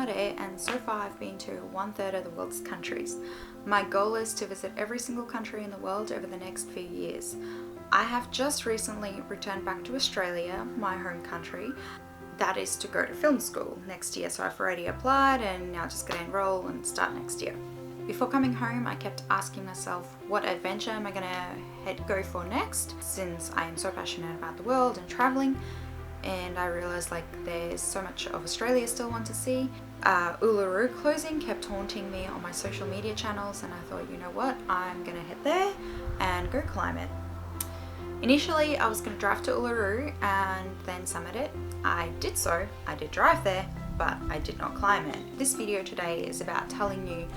Mare, and so far I've been to 1/3 of the world's countries. My goal is to visit every single country in the world over the next few years. I have just recently returned back to Australia, my home country. That is to go to film school next year, so I've already applied and now just gonna enroll and start next year. Before coming home, I kept asking myself, what adventure am I gonna go for next, since I am so passionate about the world and traveling. And I realized there's so much of Australia still want to see. Uluru closing kept haunting me on my social media channels, and I thought, you know what, I'm gonna head there and go climb it. Initially, I was gonna drive to Uluru and then summit it. I did so, I did drive there, but I did not climb it. This video today is about telling you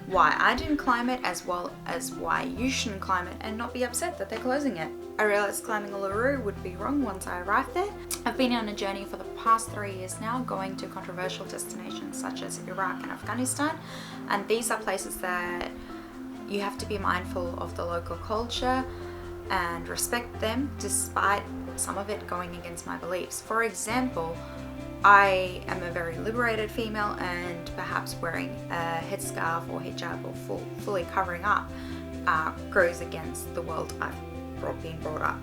why I didn't climb it, as well as why you shouldn't climb it and not be upset that they're closing it. I realized climbing Uluru would be wrong once I arrived there. I've been on a journey for the past 3 years now, going to controversial destinations such as Iraq and Afghanistan, and these are places that you have to be mindful of the local culture and respect them, despite some of it going against my beliefs. For example, I am a very liberated female, and perhaps wearing a headscarf or hijab or fully covering up goes against the world I've been brought up.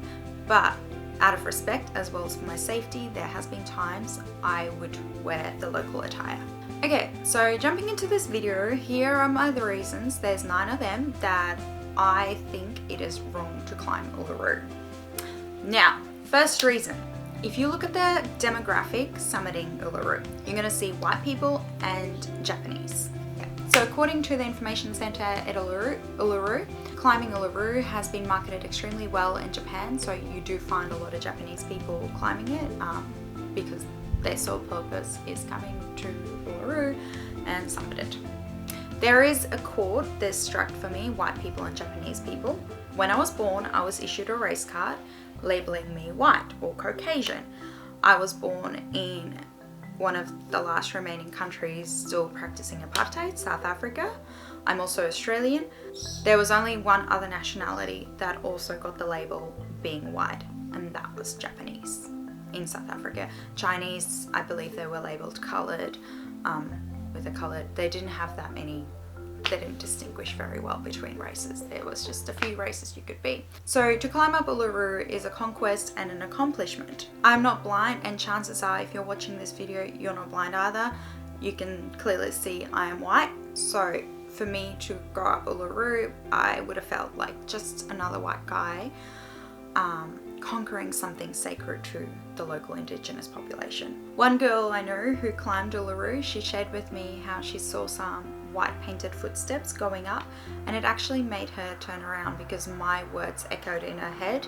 But out of respect, as well as for my safety, there has been times I would wear the local attire. Okay, so jumping into this video, here are my reasons, there's 9 of them, that I think it is wrong to climb Uluru. Now, first reason. If you look at the demographic summiting Uluru, you're going to see white people and Japanese. So according to the information center at Uluru, climbing Uluru has been marketed extremely well in Japan, so you do find a lot of Japanese people climbing it because their sole purpose is coming to Uluru and summit it. There is a chord that's struck for me, white people and Japanese people. When I was born, I was issued a race card labeling me white or Caucasian. I was born in one of the last remaining countries still practicing apartheid, South Africa. I'm also Australian. There was only one other nationality that also got the label being white, and that was Japanese in South Africa. Chinese, I believe they were labeled coloured, with a coloured, they didn't have that many. They didn't distinguish very well between races. There was just a few races you could be. So to climb up Uluru is a conquest and an accomplishment. I'm not blind, and chances are if you're watching this video, you're not blind either. You can clearly see I am white. So for me to go up Uluru, I would have felt like just another white guy conquering something sacred to the local indigenous population. One girl I know who climbed Uluru, she shared with me how she saw some white painted footsteps going up, and it actually made her turn around because my words echoed in her head.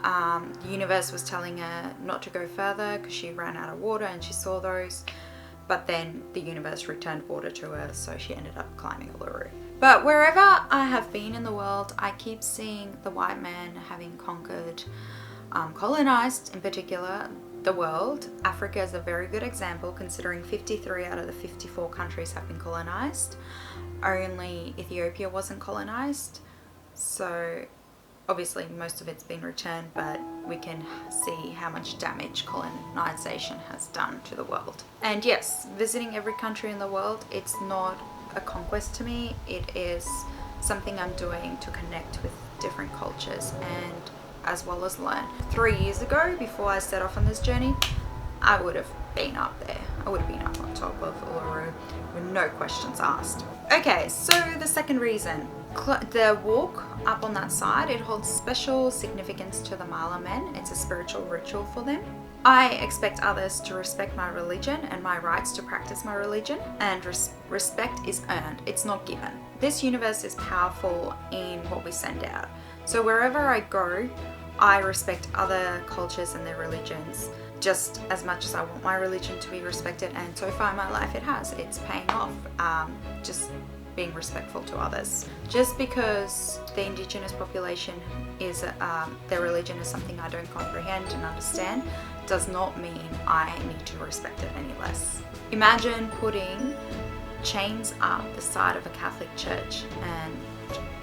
The universe was telling her not to go further because she ran out of water and she saw those, but then the universe returned water to her, so she ended up climbing Uluru. But wherever I have been in the world, I keep seeing the white man having conquered, colonized in particular, the world. Africa is a very good example, considering 53 out of the 54 countries have been colonized. Only Ethiopia wasn't colonized, so obviously most of it's been returned, but we can see how much damage colonization has done to the world. And yes, visiting every country in the world, it's not a conquest to me, it is something I'm doing to connect with different cultures and as well as learn. 3 years ago, before I set off on this journey, I would have been up there. I would have been up on top of Uluru with no questions asked. Okay, so the second reason. The walk up on that side, it holds special significance to the Mala men. It's a spiritual ritual for them. I expect others to respect my religion and my rights to practice my religion, and respect is earned, it's not given. This universe is powerful in what we send out. So wherever I go, I respect other cultures and their religions just as much as I want my religion to be respected, and so far in my life it has. It's paying off, just being respectful to others. Just because the indigenous population is, their religion is something I don't comprehend and understand, does not mean I need to respect it any less. Imagine putting chains up the side of a Catholic church and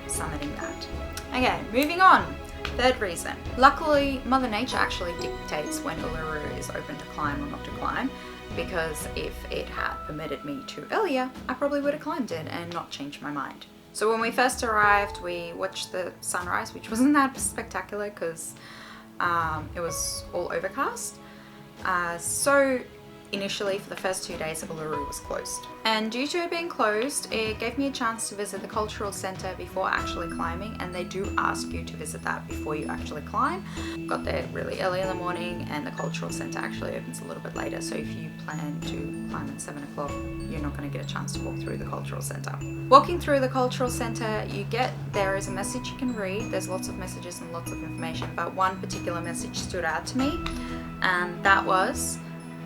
summiting that. Okay, moving on. Third reason. Luckily, Mother Nature actually dictates when Uluru is open to climb or not to climb. because if it had permitted me to earlier, I probably would have climbed it and not changed my mind. So when we first arrived, we watched the sunrise, which wasn't that spectacular because it was all overcast. So initially for the first 2 days, Uluru was closed. And due to it being closed, it gave me a chance to visit the cultural center before actually climbing, and they do ask you to visit that before you actually climb. Got there really early in the morning, and the cultural center actually opens a little bit later, so if you plan to climb at 7 o'clock, you're not going to get a chance to walk through the cultural center. Walking through the cultural center, there is a message you can read. There's lots of messages and lots of information, but one particular message stood out to me, and that was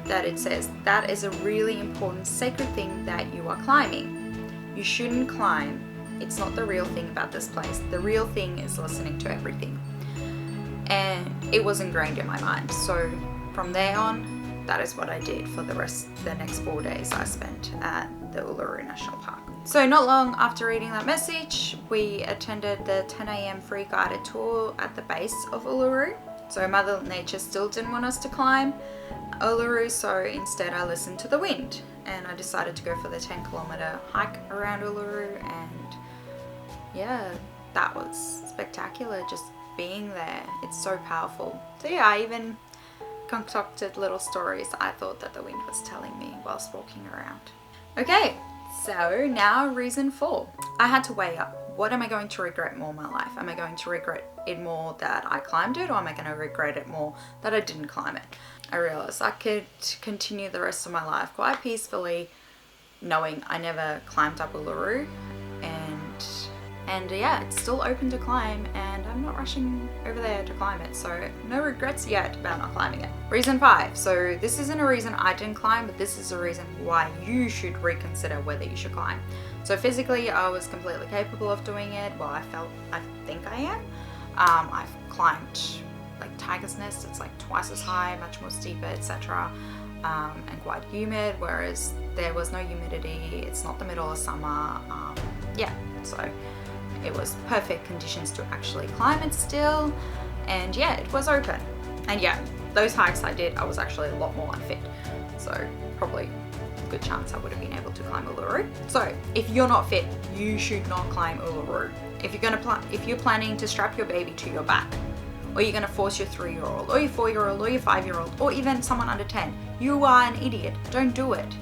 that it says, that is a really important sacred thing that you are climbing. You shouldn't climb. It's not the real thing about this place. The real thing is listening to everything. And it was ingrained in my mind. So from there on, that is what I did for the next 4 days I spent at the Uluru National Park. So not long after reading that message, we attended the 10 a.m. free guided tour at the base of Uluru. So Mother Nature still didn't want us to climb Uluru, so instead I listened to the wind, and I decided to go for the 10-kilometer hike around Uluru, and yeah, that was spectacular just being there. It's so powerful. So yeah, I even concocted little stories I thought that the wind was telling me whilst walking around. Okay, so now reason 4. I had to weigh up. What am I going to regret more in my life? Am I going to regret it more that I climbed it, or am I going to regret it more that I didn't climb it? I realized I could continue the rest of my life quite peacefully knowing I never climbed up Uluru, and yeah, it's still open to climb, and I'm not rushing over there to climb it, so no regrets yet about not climbing it. Reason 5. So this isn't a reason I didn't climb, but this is a reason why you should reconsider whether you should climb. So physically, I was completely capable of doing it. Well, I think I am. I've climbed like Tiger's Nest. It's like twice as high, much more steeper, etc. And quite humid, whereas there was no humidity. It's not the middle of summer. Yeah, so it was perfect conditions to actually climb it still. And yeah, it was open. And yeah, those hikes I did, I was actually a lot more unfit. So probably a good chance I would have been able to climb Uluru. So if you're not fit, you should not climb Uluru. If you're planning to strap your baby to your back, or you're going to force your 3-year-old, or your 4-year-old, or your 5-year-old, or even someone under 10, you are an idiot. Don't do it.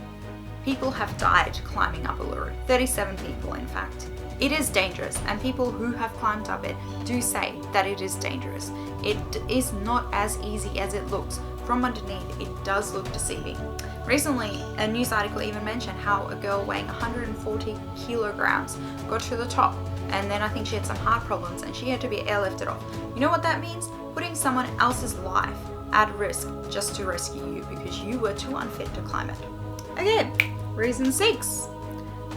People have died climbing up Uluru. 37 people, in fact. It is dangerous, and people who have climbed up it do say that it is dangerous. It is not as easy as it looks. From underneath, it does look deceiving. Recently, a news article even mentioned how a girl weighing 140 kilograms got to the top, and then I think she had some heart problems and she had to be airlifted off. You know what that means? Putting someone else's life at risk just to rescue you because you were too unfit to climb it. Again, reason 6.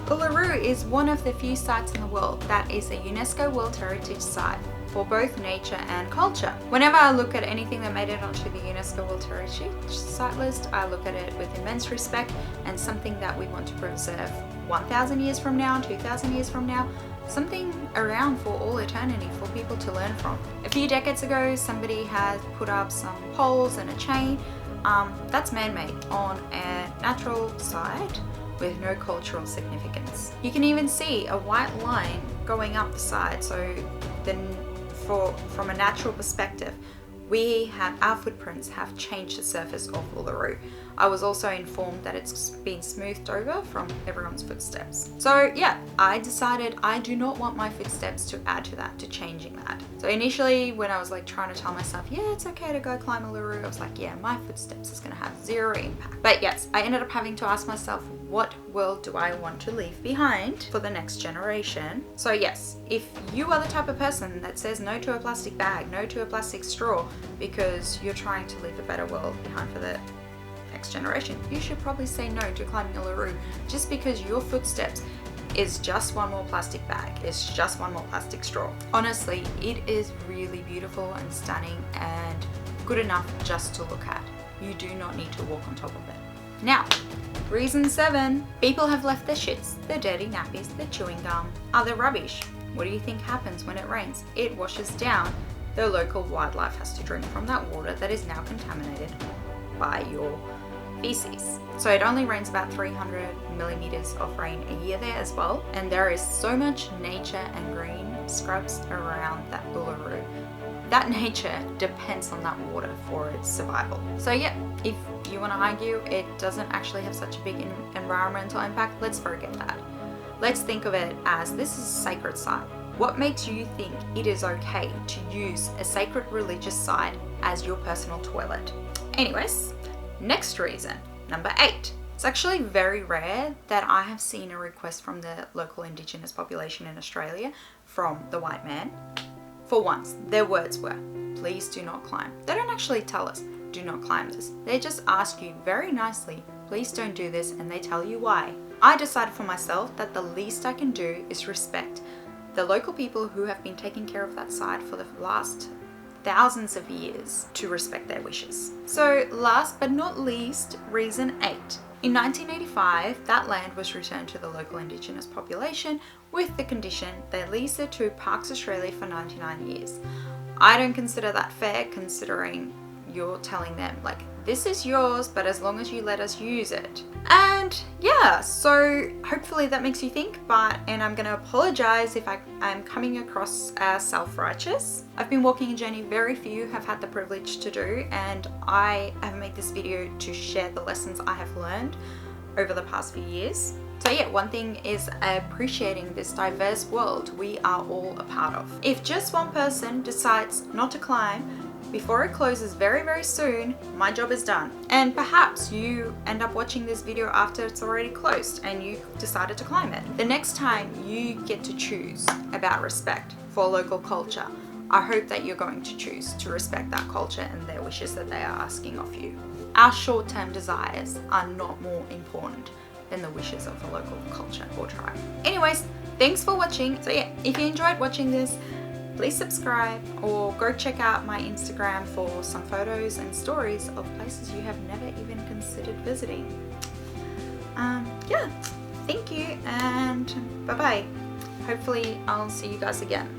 Uluru is one of the few sites in the world that is a UNESCO World Heritage Site for both nature and culture. Whenever I look at anything that made it onto the UNESCO World Heritage Site list, I look at it with immense respect and something that we want to preserve 1,000 years from now, 2,000 years from now, something around for all eternity for people to learn from. A few decades ago, somebody had put up some poles and a chain. That's man-made on a natural site with no cultural significance. You can even see a white line going up the side, so then from a natural perspective, our footprints have changed the surface of Uluru. I was also informed that it's been smoothed over from everyone's footsteps. So yeah, I decided I do not want my footsteps to add to that, to changing that. So initially when I was like trying to tell myself, yeah, it's okay to go climb Uluru, I was like, yeah, my footsteps is gonna have 0 impact. But yes, I ended up having to ask myself, what world do I want to leave behind for the next generation? So yes, if you are the type of person that says no to a plastic bag, no to a plastic straw, because you're trying to leave a better world behind for the next generation, you should probably say no to climbing Uluru just because your footsteps is just one more plastic bag, it's just one more plastic straw. Honestly, it is really beautiful and stunning and good enough just to look at. You do not need to walk on top of it. Now, reason 7. People have left their shits, their dirty nappies, their chewing gum, other rubbish. What do you think happens when it rains? It washes down. The local wildlife has to drink from that water that is now contaminated by your feces. So it only rains about 300 millimeters of rain a year there as well. And there is so much nature and green scrubs around that Uluru. That nature depends on that water for its survival. So yeah, if you want to argue it doesn't actually have such a big environmental impact, let's forget that. Let's think of it as this is a sacred site. What makes you think it is okay to use a sacred religious site as your personal toilet? Anyways, next reason, number 8. It's actually very rare that I have seen a request from the local Indigenous population in Australia from the white man. For once, their words were, please do not climb. They don't actually tell us, do not climb this. They just ask you very nicely, please don't do this, and they tell you why. I decided for myself that the least I can do is respect the local people who have been taking care of that site for the last thousands of years, to respect their wishes. So last but not least, reason 8. In 1985, that land was returned to the local Indigenous population with the condition they lease it to Parks Australia for 99 years. I don't consider that fair, considering you're telling them like, this is yours, but as long as you let us use it. And yeah, so hopefully that makes you think, and I'm gonna apologize if I'm coming across as self-righteous. I've been walking a journey very few have had the privilege to do, and I have made this video to share the lessons I have learned over the past few years. So yeah, one thing is appreciating this diverse world we are all a part of. If just one person decides not to climb before it closes very, very soon, my job is done. And perhaps you end up watching this video after it's already closed and you decided to climb it. The next time you get to choose about respect for local culture, I hope that you're going to choose to respect that culture and their wishes that they are asking of you. Our short-term desires are not more important than the wishes of a local culture or tribe. Anyways, thanks for watching. So yeah, if you enjoyed watching this, please subscribe or go check out my Instagram for some photos and stories of places you have never even considered visiting. Yeah, thank you and bye-bye. Hopefully I'll see you guys again.